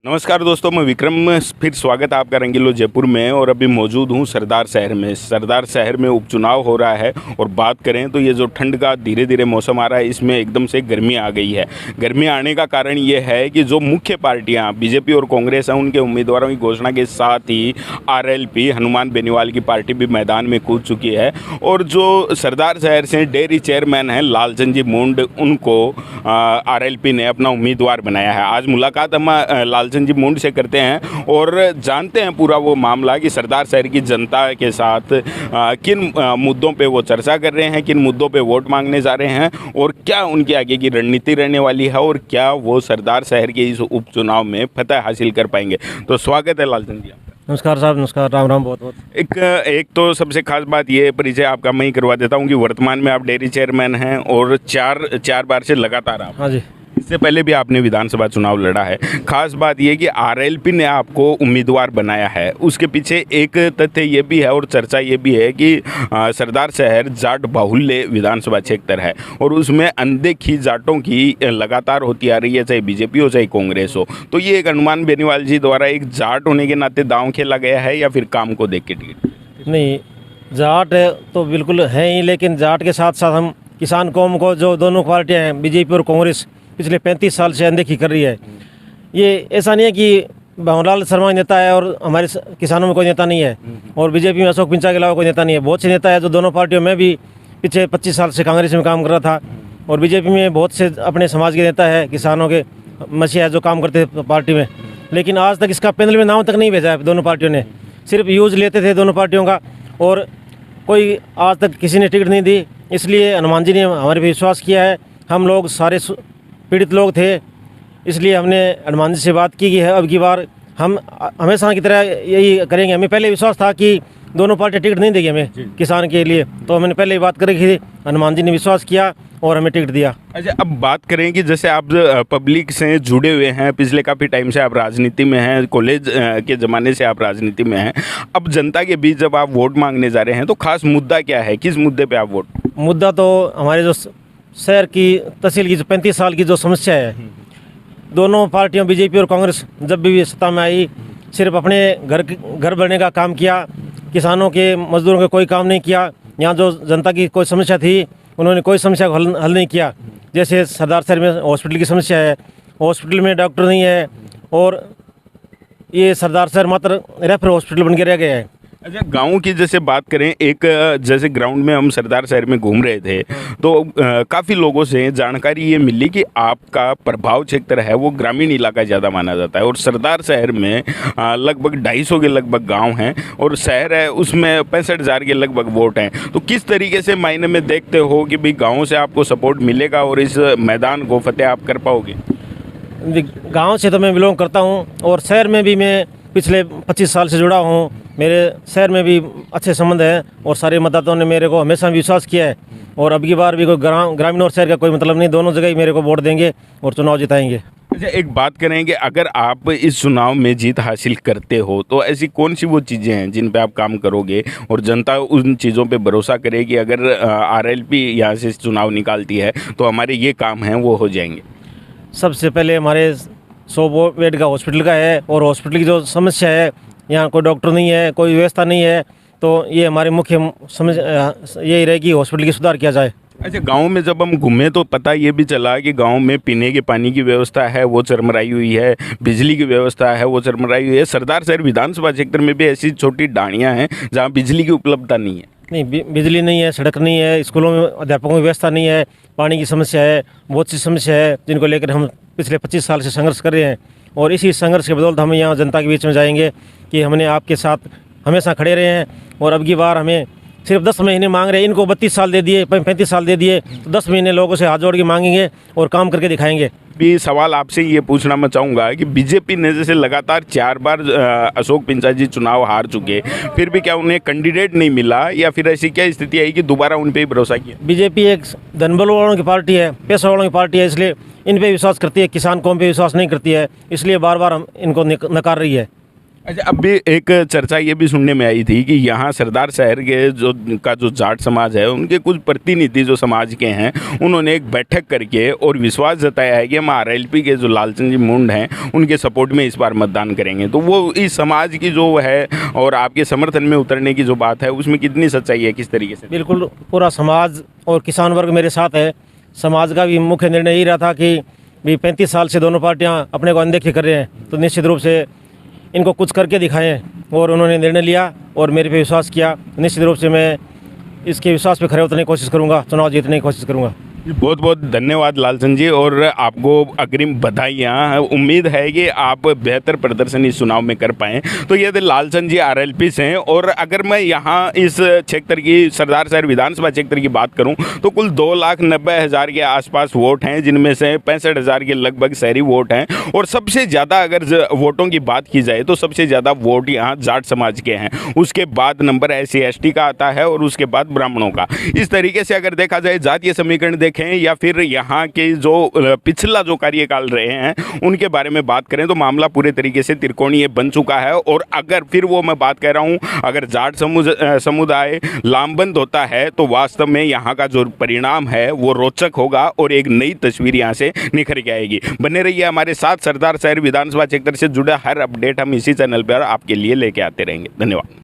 नमस्कार दोस्तों, मैं विक्रम फिर स्वागत है आपका रंगीलो जयपुर में। और अभी मौजूद हूँ सरदार शहर में। सरदार शहर में उपचुनाव हो रहा है और बात करें तो ये जो ठंड का धीरे धीरे मौसम आ रहा है, इसमें एकदम से गर्मी आ गई है। गर्मी आने का कारण ये है कि जो मुख्य पार्टियाँ बीजेपी और कांग्रेस हैं, उनके उम्मीदवारों की घोषणा के साथ ही आरएलपी हनुमान बेनीवाल की पार्टी भी मैदान में कूद चुकी है। और जो सरदार शहर से डेयरी चेयरमैन हैं लालचंद जी मुंड, उनको आरएलपी ने अपना उम्मीदवार बनाया है। आज मुलाकात हम लालचंद जी मुंड से करते हैं और जानते हैं पूरा वो मामला कि सरदार शहर की जनता के साथ किन मुद्दों पे वो चर्चा कर रहे हैं, किन मुद्दों पे वोट मांगने जा रहे हैं और क्या उनकी आगे की रणनीति रहने वाली है और क्या वो सरदार शहर के इस उपचुनाव में फतह हासिल कर पाएंगे। तो स्वागत है लालचंद जी। नमस्कार साहब, नमस्कार, राम राम। बहुत बहुत एक तो सबसे खास बात ये परिचय आपका मैं ही करवा देता हूँ कि वर्तमान में आप डेयरी चेयरमैन हैं और चार बार से लगातार आप। हाँ जी। इससे पहले भी आपने विधानसभा चुनाव लड़ा है। खास बात ये कि आरएलपी ने आपको उम्मीदवार बनाया है, उसके पीछे एक तथ्य ये भी है और चर्चा ये भी है कि सरदार शहर जाट बाहुल्य विधानसभा क्षेत्र है और उसमें अनदेखी जाटों की लगातार होती आ रही है, चाहे बीजेपी हो चाहे कांग्रेस हो। तो ये एक हनुमान बेनीवाल जी द्वारा एक जाट होने के नाते दांव खेला गया है या फिर काम को देख के टिकट? नहीं, जाट तो बिल्कुल है ही, लेकिन जाट के साथ साथ हम किसान कौम को, जो दोनों पार्टियां हैं बीजेपी और कांग्रेस, पिछले 35 साल से अनदेखी कर रही है। ये ऐसा नहीं है कि भंवरलाल शर्मा नेता है और हमारे किसानों में कोई नेता नहीं है और बीजेपी में अशोक पिंचा के अलावा कोई नेता नहीं है। बहुत से नेता है जो दोनों पार्टियों में भी पिछले 25 साल से कांग्रेस में काम कर रहा था और बीजेपी में बहुत से अपने समाज के नेता है, किसानों के मसीहा जो काम करते थे पार्टी में। लेकिन आज तक इसका पैनल में नाम तक नहीं भेजा है दोनों पार्टियों ने, सिर्फ यूज़ लेते थे दोनों पार्टियों का और कोई आज तक किसी ने टिकट नहीं दी। इसलिए हनुमान जी ने हमारे पे विश्वास किया है। हम लोग सारे पीड़ित लोग थे, इसलिए हमने हनुमान जी से बात की है अब की बार हम हमेशा की तरह यही करेंगे। हमें पहले विश्वास था कि दोनों पार्टी टिकट नहीं देगी हमें किसान के लिए, तो हमने पहले ही बात करी थी। हनुमान जी ने विश्वास किया और हमें टिकट दिया। अच्छा, अब बात करें कि जैसे आप पब्लिक से जुड़े हुए हैं, पिछले काफ़ी टाइम से आप राजनीति में हैं, कॉलेज के ज़माने से आप राजनीति में हैं। अब जनता के बीच जब आप वोट मांगने जा रहे हैं तो खास मुद्दा क्या है, किस मुद्दे पे आप वोट? मुद्दा तो हमारे जो शहर की तहसील की जो 35 साल की जो समस्या है, दोनों पार्टियों बीजेपी और कांग्रेस जब भी सत्ता में आई, सिर्फ अपने घर बनने का काम किया, किसानों के मजदूरों का कोई काम नहीं किया। यहाँ जो जनता की कोई समस्या थी उन्होंने कोई समस्या को हल नहीं किया। जैसे सरदार शहर में हॉस्पिटल की समस्या है, हॉस्पिटल में डॉक्टर नहीं है और ये सरदार शहर मात्र रेफर हॉस्पिटल बन के रह गया है। अच्छा, गाँव की जैसे बात करें, एक जैसे ग्राउंड में हम सरदार शहर में घूम रहे थे तो काफ़ी लोगों से जानकारी ये मिली कि आपका प्रभाव क्षेत्र है वो ग्रामीण इलाका ज़्यादा माना जाता है और सरदार शहर में लगभग 250 के लगभग गांव हैं और शहर है उसमें 65,000 के लगभग वोट हैं। तो किस तरीके से मायने में देखते हो कि भाई गाँव से आपको सपोर्ट मिलेगा और इस मैदान को फतेह आप कर पाओगे? गाँव से तो मैं बिलोंग करता हूँ और शहर में भी मैं पिछले 25 साल से जुड़ा हूँ। मेरे शहर में भी अच्छे संबंध हैं और सारे मतदाताओं ने मेरे को हमेशा विश्वास किया है और अब की बार भी कोई ग्रामीण और शहर का कोई मतलब नहीं, दोनों जगह ही मेरे को वोट देंगे और चुनाव जिताएंगे। अच्छा, एक बात करें कि अगर आप इस चुनाव में जीत हासिल करते हो तो ऐसी कौन सी वो चीज़ें हैं जिन पे आप काम करोगे और जनता उन चीज़ों पे भरोसा करे कि अगर आरएलपी यहाँ से चुनाव निकालती है तो हमारे ये काम हैं वो हो जाएंगे? सबसे पहले हमारे 100 बेड का हॉस्पिटल का है और हॉस्पिटल की जो समस्या है, यहाँ कोई डॉक्टर नहीं है, कोई व्यवस्था नहीं है, तो ये हमारी मुख्य समस्या यही रहेगी, हॉस्पिटल की सुधार किया जाए। अच्छा, गांव में जब हम घूमे तो पता ये भी चला कि गांव में पीने के पानी की व्यवस्था है वो चरमराई हुई है, बिजली की व्यवस्था है वो चरमराई हुई है। सरदार शहर विधानसभा क्षेत्र में भी ऐसी छोटी डाणियाँ हैं जहाँ बिजली की उपलब्धता नहीं है। नहीं, बिजली नहीं है, सड़क नहीं है, स्कूलों में अध्यापकों की व्यवस्था नहीं है, पानी की समस्या है, बहुत सी समस्या है जिनको लेकर हम पिछले 25 साल से संघर्ष कर रहे हैं और इसी संघर्ष के बदौलत हम यहाँ जनता के बीच में जाएंगे कि हमने आपके साथ हमेशा खड़े रहे हैं और अब की बार हमें सिर्फ 10 महीने मांग रहे हैं। इनको 32 साल दे दिए, 35 साल दे दिए, तो 10 महीने लोगों से हाथ जोड़ के मांगेंगे और काम करके दिखाएंगे। भी सवाल आपसे ये पूछना मैं चाहूँगा कि बीजेपी ने जैसे लगातार 4 बार अशोक पिंचा जी चुनाव हार चुके, फिर भी क्या उन्हें कैंडिडेट नहीं मिला या फिर ऐसी क्या स्थिति आई कि दोबारा उन पर ही भरोसा किया? बीजेपी एक धनबल वालों की पार्टी है, पैसा वालों की पार्टी है, इसलिए इन पे विश्वास करती है, किसान कौम पे विश्वास नहीं करती है, इसलिए बार बार हम इनको नकार रही है। अच्छा, अब भी एक चर्चा ये भी सुनने में आई थी कि यहाँ सरदार शहर के जो जाट समाज है, उनके कुछ प्रतिनिधि जो समाज के हैं, उन्होंने एक बैठक करके और विश्वास जताया है कि हम आरएलपी के जो लालचंद जी मुंड हैं उनके सपोर्ट में इस बार मतदान करेंगे। तो वो इस समाज की जो है और आपके समर्थन में उतरने की जो बात है उसमें कितनी सच्चाई है, किस तरीके से? बिल्कुल पूरा समाज और किसान वर्ग मेरे साथ है। समाज का भी मुख्य निर्णय यही रहा था कि भी 35 साल से दोनों पार्टियां अपने को अनदेखी कर रहे हैं, तो निश्चित रूप से इनको कुछ करके दिखाएं। और उन्होंने निर्णय लिया और मेरे पे विश्वास किया। निश्चित रूप से मैं इसके विश्वास पे खरे उतरने की कोशिश करूंगा, चुनाव जीतने की कोशिश करूंगा। बहुत बहुत धन्यवाद लालचंद जी, और आपको अग्रिम बधाइयाँ। उम्मीद है कि आप बेहतर प्रदर्शन इस चुनाव में कर पाएँ। तो ये थे लालचंद जी आरएलपी से हैं। और अगर मैं यहाँ इस क्षेत्र की सरदार शहर विधानसभा क्षेत्र की बात करूँ तो कुल 2,90,000 के आसपास वोट हैं, जिनमें से 65,000 के लगभग शहरी वोट हैं। और सबसे ज़्यादा अगर वोटों की बात की जाए तो सबसे ज़्यादा वोट यहाँ जाट समाज के हैं, उसके बाद नंबर SC ST का आता है और उसके बाद ब्राह्मणों का। इस तरीके से अगर देखा जाए जातीय समीकरण देखें या फिर यहाँ के जो पिछला जो कार्यकाल रहे हैं उनके बारे में बात करें तो मामला पूरे तरीके से त्रिकोणीय बन चुका है। और अगर फिर वो मैं बात कह रहा हूँ, अगर जाट समुदाय लामबंद होता है तो वास्तव में यहाँ का जो परिणाम है वो रोचक होगा और एक नई तस्वीर यहाँ से निखर के आएगी। बने रहिए हमारे साथ। सरदार शहर विधानसभा क्षेत्र से जुड़ा हर अपडेट हम इसी चैनल पर आपके लिए लेके आते रहेंगे। धन्यवाद।